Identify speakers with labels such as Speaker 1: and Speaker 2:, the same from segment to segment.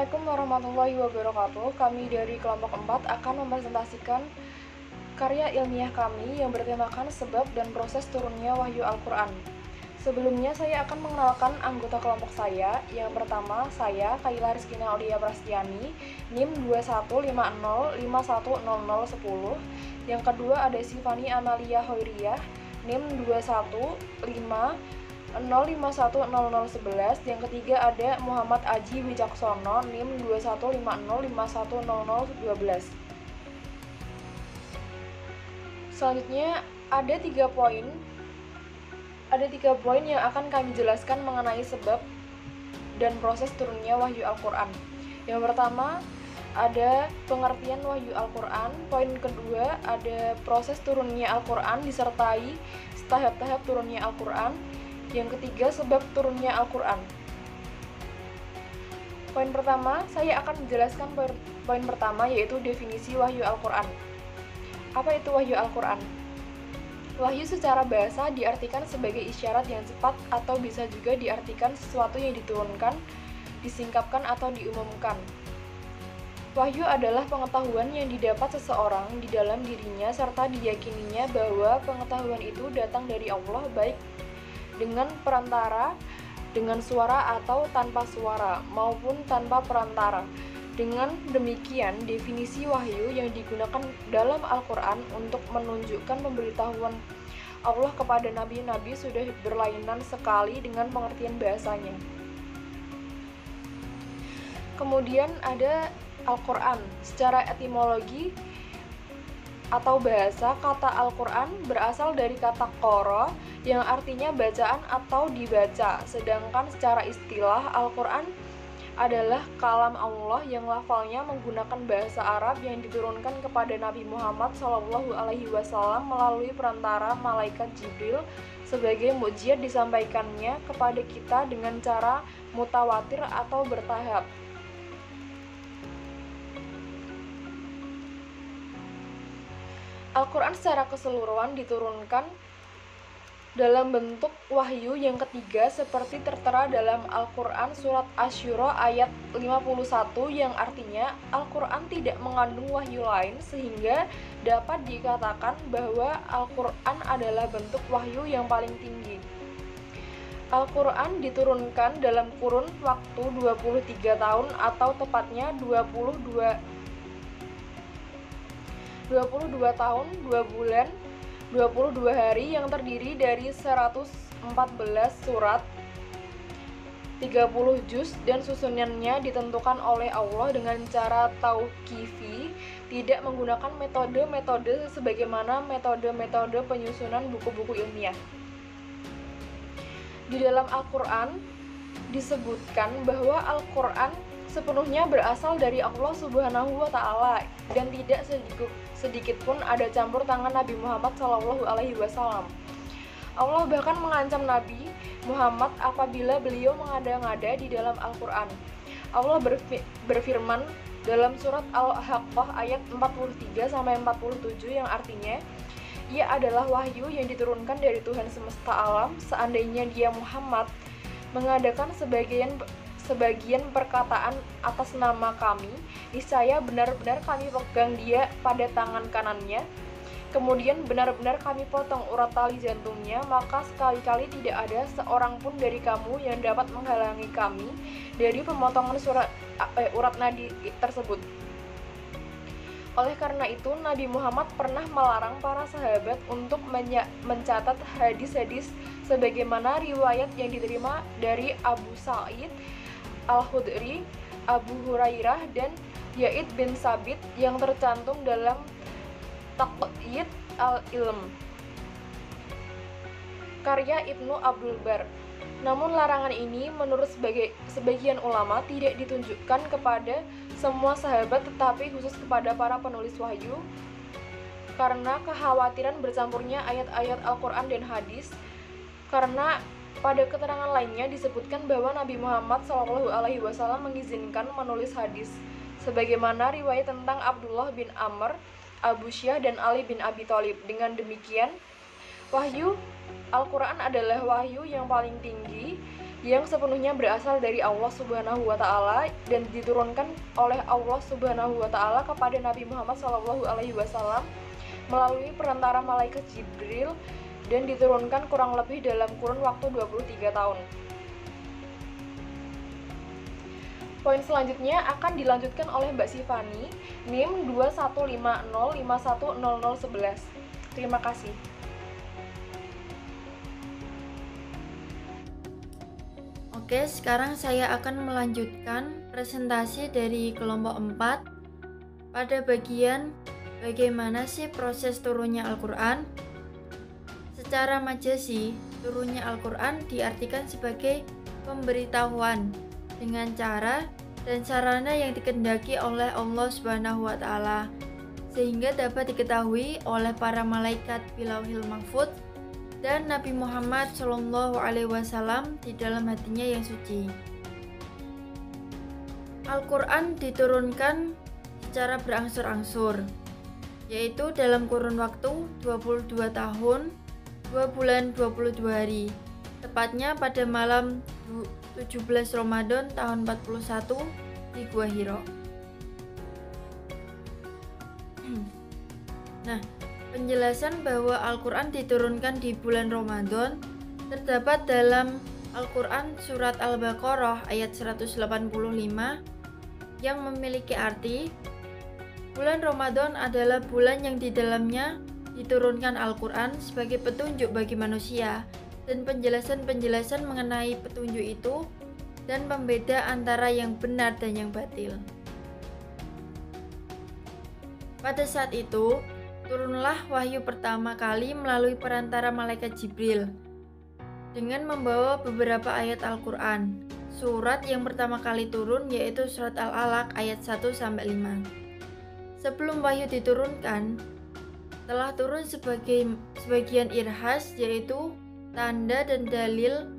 Speaker 1: Assalamualaikum warahmatullahi wabarakatuh. Kami dari kelompok 4 akan mempresentasikan karya ilmiah kami yang bertemakan sebab dan proses turunnya wahyu Al-Quran. Sebelumnya saya akan mengenalkan anggota kelompok saya. Yang pertama, saya Kaila Rizkina Aulia Prastiani, NIM 2150510010. Yang kedua ada Sifani Amalia Hoiriyah, NIM 215051011. Yang ketiga ada Muhammad Aji Wijaksono, NIM 2150510012. Selanjutnya ada tiga poin yang akan kami jelaskan mengenai sebab dan proses turunnya wahyu Al-Quran. Yang pertama ada pengertian wahyu Al-Quran. Poin kedua ada proses turunnya Al-Quran disertai tahap-tahap turunnya Al-Quran. Yang ketiga sebab turunnya Al-Quran. Poin pertama, saya akan menjelaskan poin pertama, yaitu definisi wahyu Al-Quran. Apa itu wahyu Al-Quran? Wahyu secara bahasa diartikan sebagai isyarat yang cepat atau bisa juga diartikan sesuatu yang diturunkan, disingkapkan atau diumumkan. Wahyu adalah pengetahuan yang didapat seseorang di dalam dirinya serta diyakininya bahwa pengetahuan itu datang dari Allah, baik dengan perantara, dengan suara atau tanpa suara, maupun tanpa perantara. Dengan demikian, definisi wahyu yang digunakan dalam Al-Quran untuk menunjukkan pemberitahuan Allah kepada nabi-nabi sudah berlainan sekali dengan pengertian bahasanya. Kemudian ada Al-Quran. Secara etimologi atau bahasa, kata Al-Quran berasal dari kata qara yang artinya bacaan atau dibaca. Sedangkan secara istilah, Al-Quran adalah kalam Allah yang lafalnya menggunakan bahasa Arab yang diturunkan kepada Nabi Muhammad SAW melalui perantara malaikat Jibril sebagai mukjizat disampaikannya kepada kita dengan cara mutawatir atau bertahap. Al-Quran secara keseluruhan diturunkan dalam bentuk wahyu yang ketiga seperti tertera dalam Al-Quran surat Asy-Syura ayat 51 yang artinya Al-Quran tidak mengandung wahyu lain sehingga dapat dikatakan bahwa Al-Quran adalah bentuk wahyu yang paling tinggi. Al-Quran diturunkan dalam kurun waktu 23 tahun atau tepatnya 22 tahun, 2 bulan, 22 hari yang terdiri dari 114 surat, 30 juz, dan susunannya ditentukan oleh Allah dengan cara tauqifi, tidak menggunakan metode-metode sebagaimana metode-metode penyusunan buku-buku ilmiah. Di dalam Al-Quran disebutkan bahwa Al-Quran sepenuhnya berasal dari Allah Subhanahu wa Ta'ala dan tidak sedikit pun ada campur tangan Nabi Muhammad SAW. Allah bahkan mengancam Nabi Muhammad apabila beliau mengada-ngada di dalam Al-Quran. Allah berfirman dalam surat Al-Haqqah ayat 43-47 yang artinya, ia adalah wahyu yang diturunkan dari Tuhan semesta alam. Seandainya dia Muhammad mengadakan sebagian perkataan atas nama kami, niscaya benar-benar kami pegang dia pada tangan kanannya, kemudian benar-benar kami potong urat tali jantungnya, maka sekali-kali tidak ada seorang pun dari kamu yang dapat menghalangi kami dari pemotongan urat nadi tersebut. Oleh karena itu, Nabi Muhammad pernah melarang para sahabat untuk mencatat hadis-hadis sebagaimana riwayat yang diterima dari Abu Sa'id Al-Khudri, Abu Hurairah, dan Zaid bin Sabit yang tercantum dalam Taqyid al-Ilm karya Ibnu Abdul Bar. Namun larangan ini menurut sebagian ulama tidak ditunjukkan kepada semua sahabat tetapi khusus kepada para penulis wahyu karena kekhawatiran bercampurnya ayat-ayat Al-Quran dan hadis. Karena pada keterangan lainnya disebutkan bahwa Nabi Muhammad SAW mengizinkan menulis hadis, sebagaimana riwayat tentang Abdullah bin Amr, Abu Syah, dan Ali bin Abi Thalib. Dengan demikian, wahyu Al-Quran adalah wahyu yang paling tinggi yang sepenuhnya berasal dari Allah Subhanahu wa taala dan diturunkan oleh Allah Subhanahu wa taala kepada Nabi Muhammad SAW melalui perantara malaikat Jibril dan diturunkan kurang lebih dalam kurun waktu 23 tahun. Poin selanjutnya akan dilanjutkan oleh Mbak Sifani, NIM 2150510011. Terima kasih.
Speaker 2: Oke, sekarang saya akan melanjutkan presentasi dari kelompok 4 pada bagian bagaimana sih proses turunnya Al-Quran. Secara majazi, turunnya Al-Quran diartikan sebagai pemberitahuan dengan cara dan sarana yang dikehendaki oleh Allah Subhanahu wa taala sehingga dapat diketahui oleh para malaikat di Lauhil Mahfudz dan Nabi Muhammad SAW di dalam hatinya yang suci. Al-Quran diturunkan secara berangsur-angsur, yaitu dalam kurun waktu 22 tahun, 2 bulan 22 hari, tepatnya pada malam 17 Ramadan tahun 41 di Gua Hiro. Nah, penjelasan bahwa Al-Quran diturunkan di bulan Ramadan terdapat dalam Al-Quran surat Al-Baqarah ayat 185 yang memiliki arti bulan Ramadan adalah bulan yang di dalamnya diturunkan Al-Quran sebagai petunjuk bagi manusia dan penjelasan-penjelasan mengenai petunjuk itu dan pembeda antara yang benar dan yang batil. Pada saat itu, turunlah wahyu pertama kali melalui perantara malaikat Jibril dengan membawa beberapa ayat Al-Quran. Surat yang pertama kali turun yaitu surat Al-Alaq ayat 1-5. Sebelum wahyu diturunkan, telah turun sebagian irhas yaitu tanda dan dalil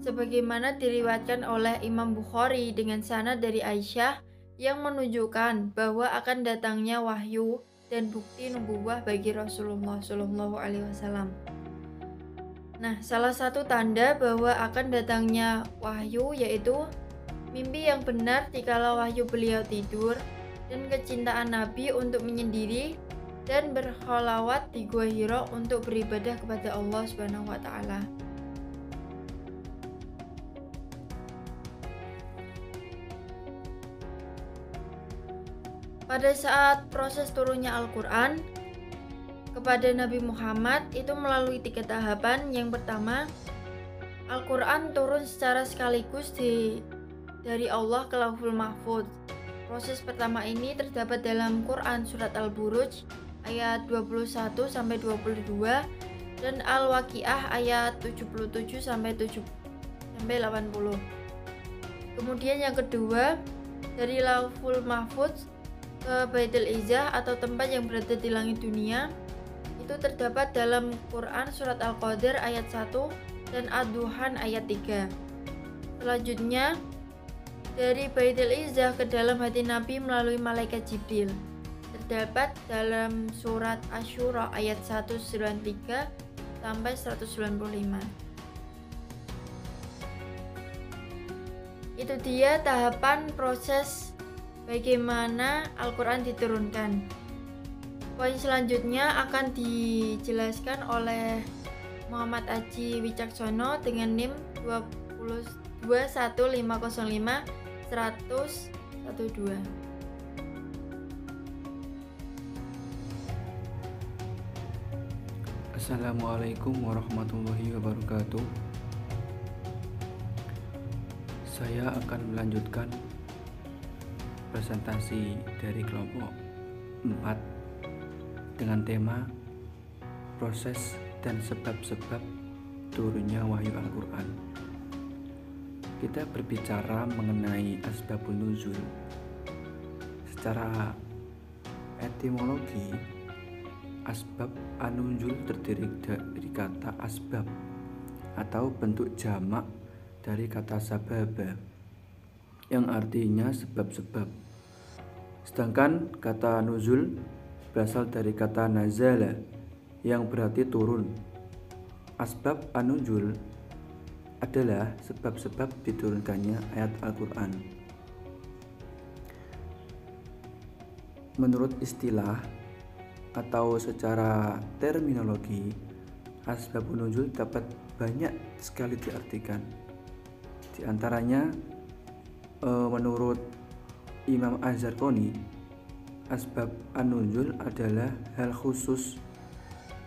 Speaker 2: sebagaimana diriwayatkan oleh Imam Bukhari dengan sanad dari Aisyah yang menunjukkan bahwa akan datangnya wahyu dan bukti nubuwah bagi Rasulullah SAW. Nah, salah satu tanda bahwa akan datangnya wahyu yaitu mimpi yang benar dikala wahyu beliau tidur dan kecintaan Nabi untuk menyendiri dan berkholawat di Gua Hiro untuk beribadah kepada Allah Subhanahu wa taala. Pada saat proses turunnya Al-Quran kepada Nabi Muhammad itu melalui 3 tahapan. Yang pertama, Al-Quran turun secara sekaligus dari Allah ke Lauhul Mahfudz. Proses pertama ini terdapat dalam Quran surat Al-Buruj ayat 21-22 dan Al-Waqiah ayat 77-80. Kemudian yang kedua, dari Lauhul Mahfudz ke Baitul Izzah atau tempat yang berada di langit dunia, itu terdapat dalam Quran surat Al-Qadr ayat 1 dan Ad-Duhan ayat 3. Selanjutnya, dari Baitul Izzah ke dalam hati Nabi melalui malaikat Jibril, terdapat dalam surat Asy-Syura ayat 193 sampai 195. Itu dia tahapan proses bagaimana Al-Quran diturunkan. Poin selanjutnya akan dijelaskan oleh Muhammad Aji Wicaksono dengan NIM 215050112.
Speaker 3: Assalamualaikum warahmatullahi wabarakatuh. Saya akan melanjutkan presentasi dari kelompok 4 dengan tema proses dan sebab-sebab turunnya wahyu Al-Quran. Kita berbicara mengenai asbabun nuzul. Secara etimologi, asbab an-nuzul terdiri dari kata asbab atau bentuk jamak dari kata sababa yang artinya sebab-sebab. Sedangkan kata nuzul berasal dari kata nazala yang berarti turun. Asbab an-nuzul adalah sebab-sebab diturunkannya ayat Al-Quran. Menurut istilah atau secara terminologi, asbabun nuzul dapat banyak sekali diartikan. Di antaranya menurut Imam Az-Zarqani, asbab an-nuzul adalah hal khusus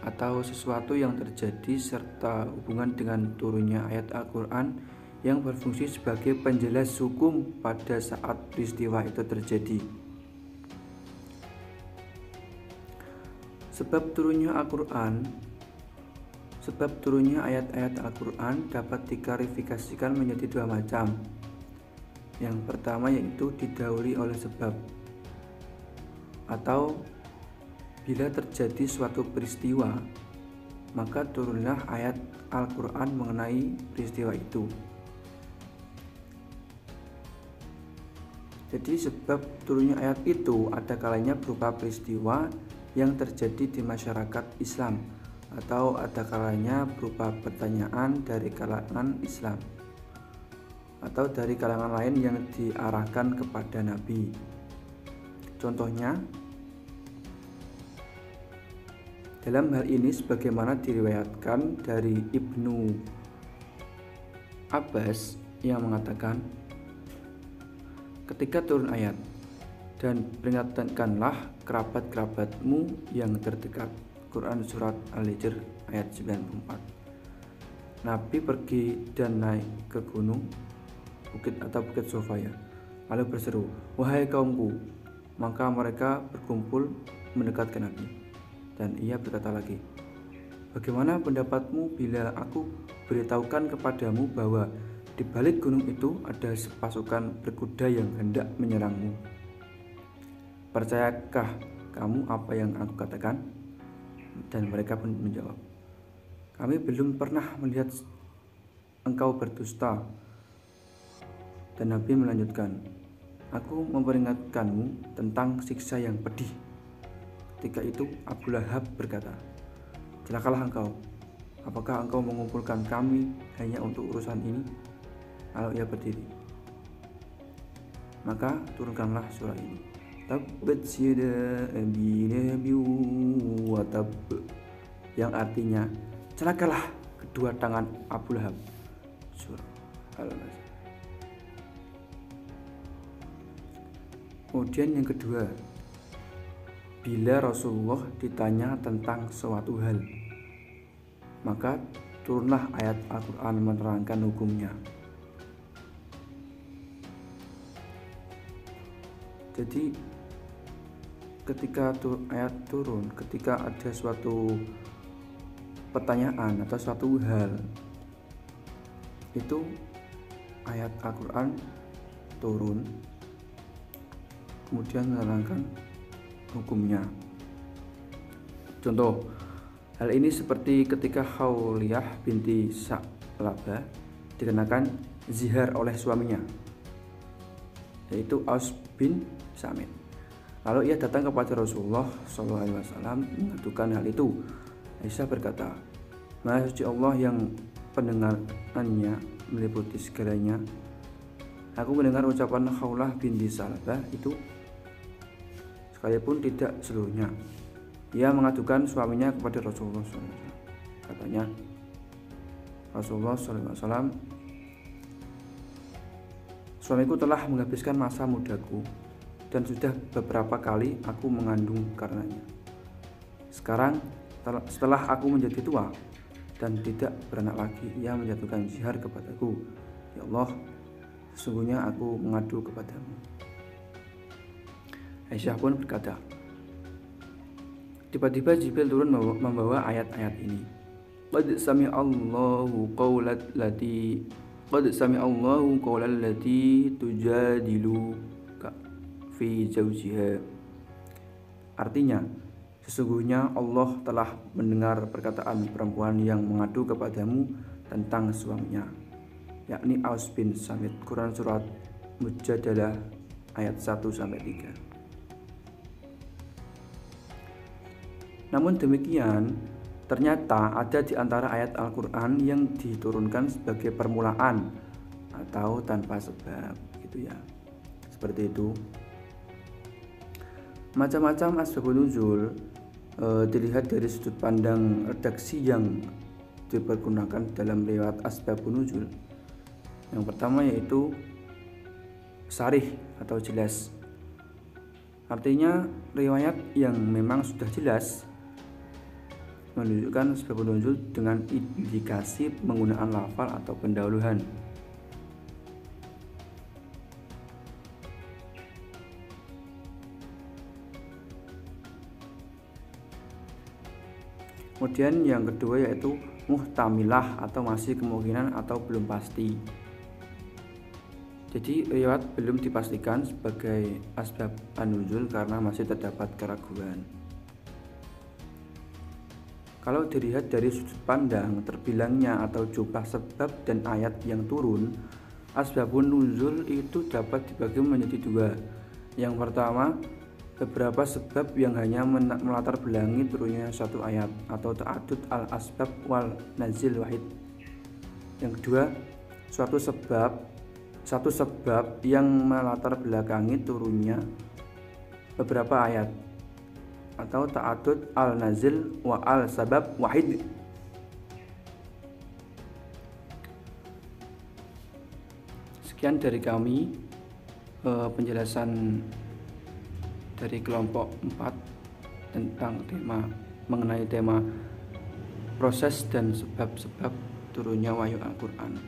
Speaker 3: atau sesuatu yang terjadi serta hubungan dengan turunnya ayat Al-Quran yang berfungsi sebagai penjelas hukum pada saat peristiwa itu terjadi. Sebab turunnya ayat-ayat Al-Quran dapat diklarifikasikan menjadi dua macam. Yang pertama yaitu didahului oleh sebab, atau bila terjadi suatu peristiwa, maka turunlah ayat Al-Quran mengenai peristiwa itu. Jadi sebab turunnya ayat itu ada kalanya berupa peristiwa yang terjadi di masyarakat Islam, atau ada kalanya berupa pertanyaan dari kalangan Islam atau dari kalangan lain yang diarahkan kepada Nabi. Contohnya, dalam hal ini sebagaimana diriwayatkan dari Ibnu Abbas yang mengatakan, ketika turun ayat, dan peringatkanlah kerabat-kerabatmu yang terdekat. Quran Surat Al-Hijr ayat 94. Nabi pergi dan naik ke gunung, bukit atau bukit Sofaya, lalu berseru, "Wahai kaumku." Maka mereka berkumpul mendekat ke Nabi. Dan ia berkata lagi, "Bagaimana pendapatmu bila aku beritahukan kepadamu bahwa di balik gunung itu ada sepasukan berkuda yang hendak menyerangmu? Percayakah kamu apa yang aku katakan?" Dan mereka pun menjawab, "Kami belum pernah melihat engkau berdusta." Dan Nabi melanjutkan, "Aku memperingatkanmu tentang siksa yang pedih." Ketika itu Abu Lahab berkata, "Celakalah engkau, apakah engkau mengumpulkan kami hanya untuk urusan ini?" Lalu ia berdiri. Maka turunkanlah surah ini, Tabbat yada abi lahabin wa tabb, yang artinya celakalah kedua tangan Abu Lahab. Surah Al-Mas. Kemudian yang kedua, bila Rasulullah ditanya tentang suatu hal, maka turunlah ayat Al-Quran menerangkan hukumnya. Jadi ketika ayat turun, ketika ada suatu pertanyaan atau suatu hal, itu ayat Al-Quran turun kemudian menerangkan hukumnya. Contoh hal ini seperti ketika Khawliyah binti Sa'labah dikenakan zihar oleh suaminya, yaitu Aus bin Samit. Lalu ia datang kepada Rasulullah SAW mengadukan hal itu. Aisyah berkata, "Maha suci Allah yang pendengarannya meliputi segalanya, aku mendengar ucapan Khawlah binti Sa'labah itu sekalipun tidak seluruhnya." Ia mengadukan suaminya kepada Rasulullah SAW. Katanya, Rasulullah SAW, "Suamiku telah menghabiskan masa mudaku dan sudah beberapa kali aku mengandung karenanya. Sekarang setelah aku menjadi tua dan tidak beranak lagi, ia menjatuhkan zihar kepadaku. Ya Allah, sesungguhnya aku mengadu kepadamu." Aisyah pun berkata, tiba-tiba Jibril turun membawa ayat-ayat ini. Qad sami'allahu qawlal lati tujadiluka fi zawjiha. Artinya, sesungguhnya Allah telah mendengar perkataan perempuan yang mengadu kepadamu tentang suaminya, yakni Aus bin Samit. Quran Surat Mujadalah ayat 1-3. Namun demikian, ternyata ada di antara ayat Al-Quran yang diturunkan sebagai permulaan atau tanpa sebab gitu ya. Seperti itu. Macam-macam asbabun nuzul dilihat dari sudut pandang redaksi yang dipergunakan dalam riwayat asbabun nuzul. Yang pertama yaitu sarih atau jelas. Artinya riwayat yang memang sudah jelas menunjukkan asbabun nuzul dengan indikasi penggunaan lafal atau pendahuluan. Kemudian yang kedua yaitu muhtamilah atau masih kemungkinan atau belum pasti. Jadi riwayat belum dipastikan sebagai asbab an-nuzul karena masih terdapat keraguan. Kalau dilihat dari sudut pandang terbilangnya atau jumlah sebab dan ayat yang turun, asbabun nuzul itu dapat dibagi menjadi dua. Yang pertama, beberapa sebab yang hanya melatar belakangi turunnya satu ayat atau ta'adud al-asbab wal nazil wahid. Yang kedua, satu sebab yang melatar belakangi turunnya beberapa ayat atau ta'adud al-nazil wa al-sabab wahid. Sekian dari kami penjelasan dari kelompok 4 tentang mengenai tema proses dan sebab-sebab turunnya wahyu Al-Quran.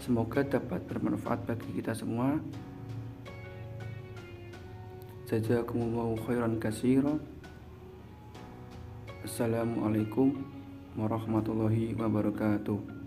Speaker 3: Semoga dapat bermanfaat bagi kita semua. Jazakumullahu khairan katsiran. Assalamualaikum warahmatullahi wabarakatuh.